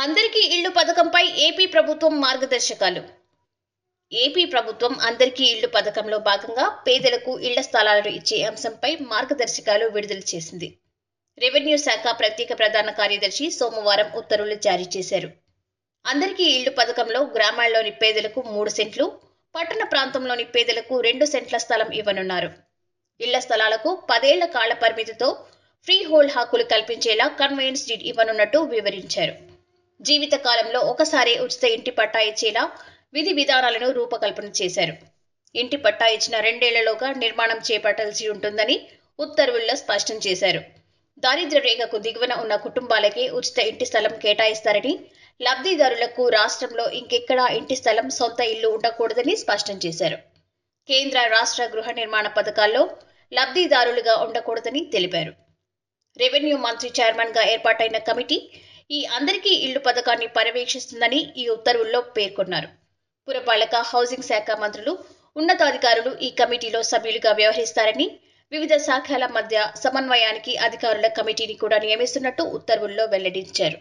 అందరికీ ఇళ్లు పథకంపై ఏపీ ప్రభుత్వం మార్గదర్శకాలు. ఏపీ ప్రభుత్వం అందరికీ ఇళ్లు పథకంలో భాగంగా పేదలకు ఇళ్ల స్థలాలను ఇచ్చే అంశంపై మార్గదర్శకాలు విడుదల చేసింది. రెవెన్యూ శాఖ ప్రత్యేక ప్రధాన కార్యదర్శి సోమవారం ఉత్తర్వులు జారీ చేశారు. అందరికీ ఇళ్లు పథకంలో గ్రామాల్లోని పేదలకు 3 సెంట్లు, పట్టణ ప్రాంతంలోని పేదలకు 2 సెంట్ల స్థలం ఇవ్వనున్నారు. ఇళ్ల స్థలాలకు 10 ఏళ్ల కాల పరిమితితో ఫ్రీ హోల్డ్ హక్కులు కల్పించేలా కన్వెయన్స్ డీడ్ ఇవ్వనున్నట్టు వివరించారు. జీవిత కాలంలో ఒకసారి ఉచిత ఇంటి పట్టా ఇచ్చేలా విధి విధానాలను రూపకల్పన చేశారు. ఇంటి పట్టా ఇచ్చిన 2 ఏళ్లలోగా నిర్మాణం చేపట్టాల్సి ఉంటుందని ఉత్తర్వుల్లో స్పష్టం చేశారు. దారిద్ర్య రేఖకు దిగువన ఉన్న కుటుంబాలకే ఉచిత ఇంటి స్థలం కేటాయిస్తారని, లబ్ధిదారులకు రాష్ట్రంలో ఇంకెక్కడా ఇంటి స్థలం, సొంత ఇల్లు ఉండకూడదని స్పష్టం చేశారు. కేంద్ర, రాష్ట్ర గృహ నిర్మాణ పథకాల్లో లబ్ధిదారులుగా ఉండకూడదని తెలిపారు. రెవెన్యూ మంత్రి చైర్మన్గా ఏర్పాటైన కమిటీ ఈ అందరికీ ఇళ్లు పథకాన్ని పర్యవేక్షిస్తుందని ఈ ఉత్తర్వుల్లో పేర్కొన్నారు. పురపాలక, హౌసింగ్ శాఖ మంత్రులు, ఉన్నతాధికారులు ఈ కమిటీలో సభ్యులుగా వ్యవహరిస్తారని, వివిధ శాఖల మధ్య సమన్వయానికి అధికారుల కమిటీని కూడా నియమిస్తున్నట్టు ఉత్తర్వుల్లో వెల్లడించారు.